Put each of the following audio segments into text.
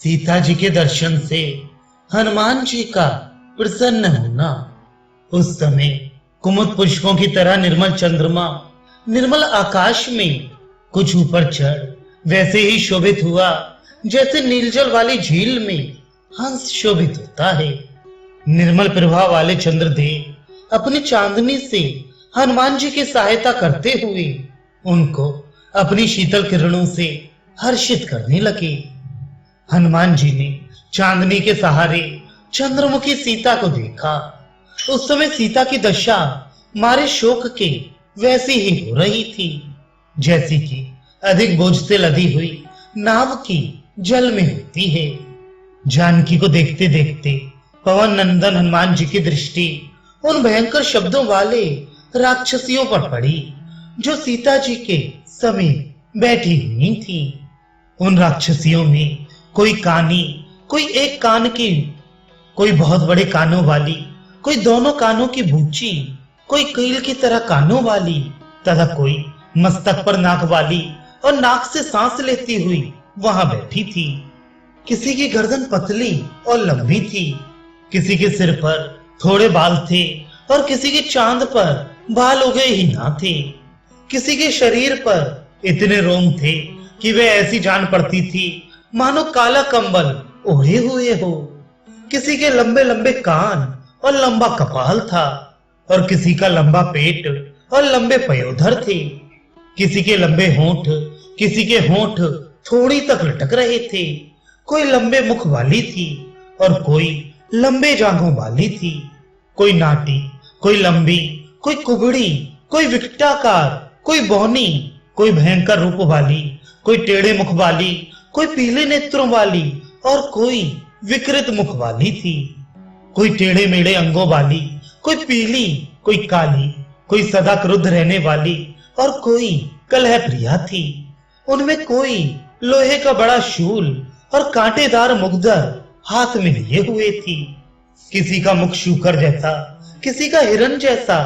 सीता जी के दर्शन से हनुमान जी का प्रसन्न होना। उस समय कुमुद पुष्पों की तरह निर्मल चंद्रमा निर्मल आकाश में कुछ ऊपर चढ़ वैसे ही शोभित हुआ जैसे नीलजल वाली झील में हंस शोभित होता है। निर्मल प्रभा वाले चंद्रदेव अपनी चांदनी से हनुमान जी की सहायता करते हुए उनको अपनी शीतल किरणों से हर्षित करने लगे। हनुमान जी ने चांदनी के सहारे चंद्रमुखी सीता को देखा। उस समय सीता की दशा मारे शोक के वैसी ही हो रही थी जैसी कि अधिक बोझ से लदी हुई नाव की जल में होती है। जानकी को देखते देखते पवन नंदन हनुमान जी की दृष्टि उन भयंकर शब्दों वाले राक्षसियों पर पड़ी जो सीता जी के समीप बैठी हुई थी। उन राक्षसियों में कोई कानी, कोई एक कान की, कोई बहुत बड़े कानों वाली, कोई दोनों कानों की बूची, कोई कील की तरह कानों वाली तथा कोई मस्तक पर नाक वाली और नाक से सांस लेती हुई वहां बैठी थी। किसी की गर्दन पतली और लंबी थी, किसी के सिर पर थोड़े बाल थे और किसी के चांद पर बाल उगे ही ना थे। किसी के शरीर पर इतने रोम थे कि वे ऐसी जान पड़ती थी मानो काला कंबल ओढ़े हुए हो। किसी के लंबे लंबे कान और लंबा कपाल था और किसी का लंबा पेट और लंबे पयोधर थे। किसी के लंबे होंठ, किसी के होंठ थोड़ी तक लटक रहे थे। कोई लंबे मुख वाली थी और कोई लंबे जांघों वाली थी। कोई नाटी, कोई लंबी, कोई कुबड़ी, कोई विकटाकार, कोई बौनी, कोई भयंकर रूप वाली, कोई टेढ़े मुख वाली, कोई पीले नेत्रों वाली और कोई विकृत मुख वाली थी। कोई टेढ़े मेढ़े अंगों वाली, कोई पीली, कोई काली, कोई सदा क्रुद्ध रहने वाली और कोई कलह प्रिया थी। उनमें कोई लोहे का बड़ा शूल और कांटेदार मुगदर हाथ में लिए हुए थी। किसी का मुख शूकर जैसा, किसी का हिरन जैसा,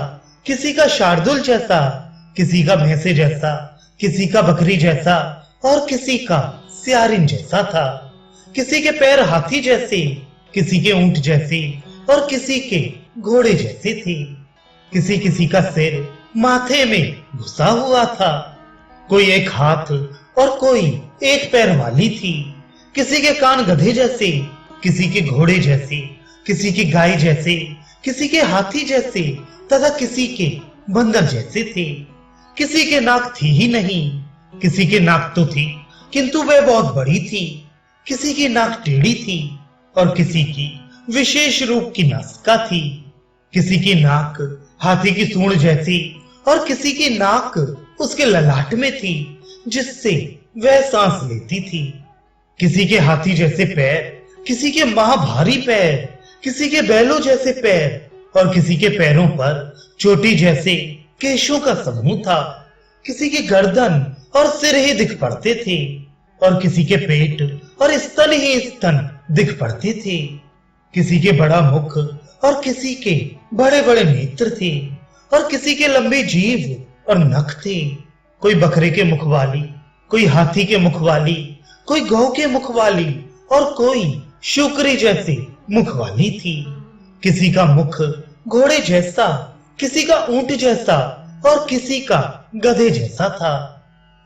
किसी का शार्दुल जैसा, किसी का भैंसे जैसा, किसी का बकरी जैसा और किसी का सियारिन जैसा था। किसी के पैर हाथी जैसे, किसी के ऊंट जैसे और किसी के घोड़े जैसे थे। किसी किसी का सिर माथे में घुसा हुआ था। कोई एक हाथ और कोई एक पैर वाली थी। किसी के कान गधे जैसे, किसी के घोड़े जैसे, किसी की गाय जैसे, किसी के हाथी जैसे तथा किसी के बंदर जैसे थे। किसी के नाक थी ही नहीं, किसी के नाक तो थी किंतु वह बहुत बड़ी थी। किसी की नाक टेढ़ी थी और किसी की विशेष रूप की नासिका थी। किसी की नाक हाथी की सूंड जैसी और किसी की नाक उसके ललाट में थी जिससे वह सांस लेती थी। किसी के हाथी जैसे पैर, किसी के महाभारी पैर, किसी के बैलों जैसे पैर और किसी के पैरों पर चोटी जैसे केशों का समूह था। किसी की गर्दन और सिर ही दिख पड़ते थे और किसी के पेट और स्तन ही स्तन दिख पड़ते थे। किसी के बड़ा मुख और किसी के बड़े बड़े नेत्र थे और किसी के लंबी जीभ और नख थे। कोई बकरे के मुख वाली, कोई हाथी के मुख वाली, कोई गौ के मुख वाली और कोई शुक्री जैसे मुख वाली थी। किसी का मुख घोड़े जैसा, किसी का ऊंट जैसा और किसी का गधे जैसा था।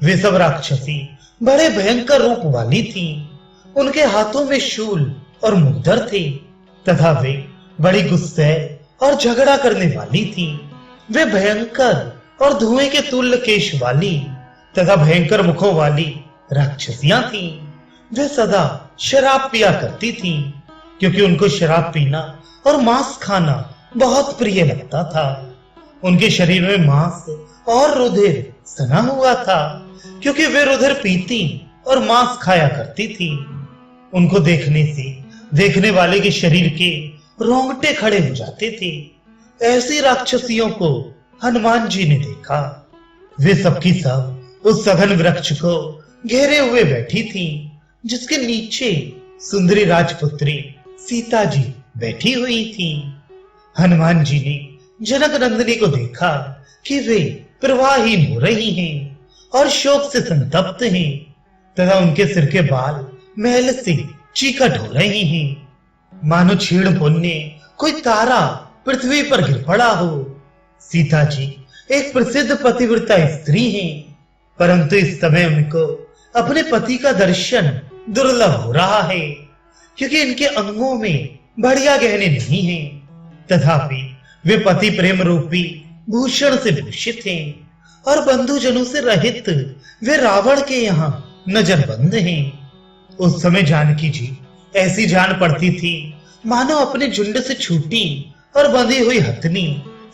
वे सब राक्षसी बड़े भयंकर रूप वाली थी। उनके हाथों में शूल और मुद्दर थे तथा वे बड़ी गुस्से और झगड़ा करने वाली थी। वे भयंकर और धुएं के तुल्य केश वाली तथा भयंकर मुखों वाली राक्षसियां थीं। वे सदा शराब पिया करती थीं क्योंकि उनको शराब पीना और मांस खाना बहुत प्रिय लगता था। उनके शरीर में मांस और रुधिर सना हुआ था क्योंकि वे रुधिर पीती और मांस खाया करती थी। उनको देखने से देखने वाले के शरीर के रोंगटे खड़े हो जाते थे। ऐसी राक्षसियों को हनुमान जी ने देखा। वे सबकी सब उस सघन वृक्ष को घेरे हुए बैठी थीं, जिसके नीचे सुंदरी राजपुत्री सीता जी बैठी हुई थीं। हनुमान जी ने जनक नंदिनी को देखा कि वे प्रवाहीन हो रही हैं और शोक से संतप्त हैं तथा उनके सिर के बाल महल से चीखा ढो रही हैं। मानो क्षीण पुण्य कोई तारा पृथ्वी पर गिर पड़ा हो। सीता जी एक प्रसिद्ध पतिव्रता स्त्री हैं, परंतु इस समय उनको अपने पति का दर्शन दुर्लभ हो रहा है, क्योंकि इनके अंगों में बढ़िया गहने नहीं हैं। तथापि वे पति प्रेम रूपी भूषण से भूषित हैं और बंधुजनों से रहित वे रावण के यहाँ नजरबंद हैं। उस समय जानकी जी ऐसी जान पड़ती थी मानो अपने झुंड से छूटी और बंधी हुई हथनी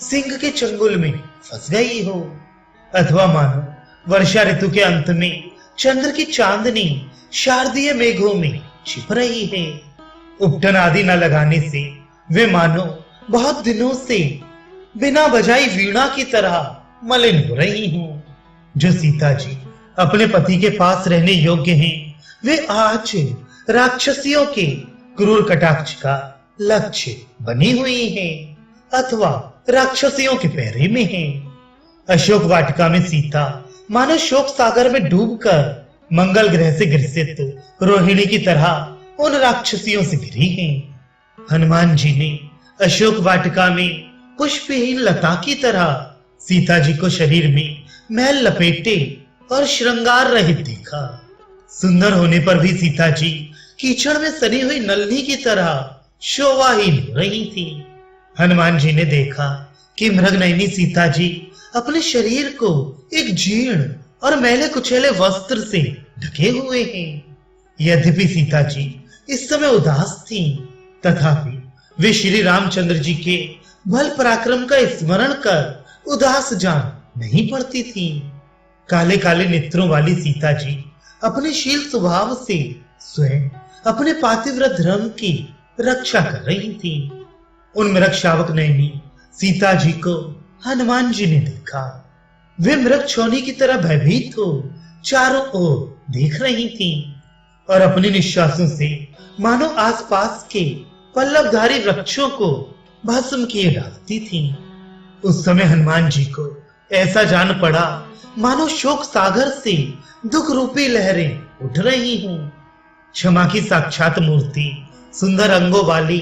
सिंह के चंगुल में फंस गई हो, अथवा मानो वर्षा ऋतु के अंत में चंद्र की चांदनी शारदीय मेघों में छिप रही है। उपटन आदि न लगाने से वे मानो बहुत दिनों से बिना बजाई वीणा की तरह मलिन हो रही हूं। जो सीता जी अपने पति के पास रहने योग्य हैं, वे आज राक्षसियों के क्रूर कटाक्ष का लक्ष्य बनी हुई हैं, अथवा राक्षसियों के पैरे में हैं। अशोक वाटिका में सीता मानो शोक सागर में डूबकर मंगल ग्रह से ग्रसित रोहिणी की तरह उन राक्षसियों से घिरी हैं। हनुमान जी ने अशोक वाटिका में पुष्पहीन लता की तरह सीता जी को शरीर में मैल लपेटे और श्रृंगार रहित देखा। सुंदर होने पर भी सीता जी कीचड़ में सनी हुई नल्ली की तरह शोभाहीन हो रही थी। हनुमान जी ने देखा कि मृगनयनी सीता जी अपने शरीर को एक जीर्ण और मैले कुचैले वस्त्र से ढके हुए हैं। यद्यपि सीता जी इस समय उदास थीं, तथापि वे श्री रामचंद्र जी के बल पराक्रम का स्मरण कर उदास जान नहीं पड़ती थीं। काले काले नेत्रों वाली सीता जी अपने शील स्वभाव से स्वयं अपने पातिव्रत धर्म की रक्षा कर रही थी। उन मृग शावक नयनी सीता जी को हनुमान जी ने देखा। वे मृग छौनी की तरह भयभीत हो चारों ओर देख रही थी और अपने निश्वासों से मानो आसपास के पल्लवधारी वृक्षों को भस्म किए डालती थी। उस समय हनुमान जी को ऐसा जान पड़ा मानो शोक सागर से दुख रूपी लहरें उठ रही हूं। क्षमा की साक्षात मूर्ति सुंदर अंगों वाली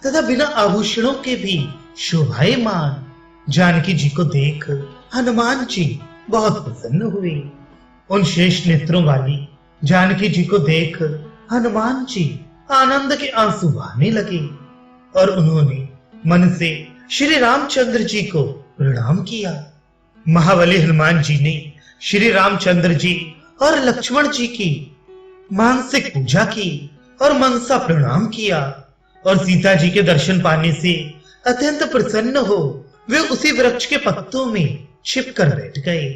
तथा बिना आभूषणों के भी शोभायमान जानकी जी को देख हनुमान जी बहुत प्रसन्न हुए। उन शेष नेत्रों वाली जानकी जी को देख हनुमान जी आनंद के आंसू बहाने लगे और उन्होंने मन से श्री रामचंद्र जी को प्रणाम किया। महाबली हनुमान जी ने श्री रामचंद्र जी और लक्ष्मण जी की मानसिक पूजा की और मनसा प्रणाम किया और सीता जी के दर्शन पाने से अत्यंत प्रसन्न हो वे उसी वृक्ष के पत्तों में छिपकर बैठ गए।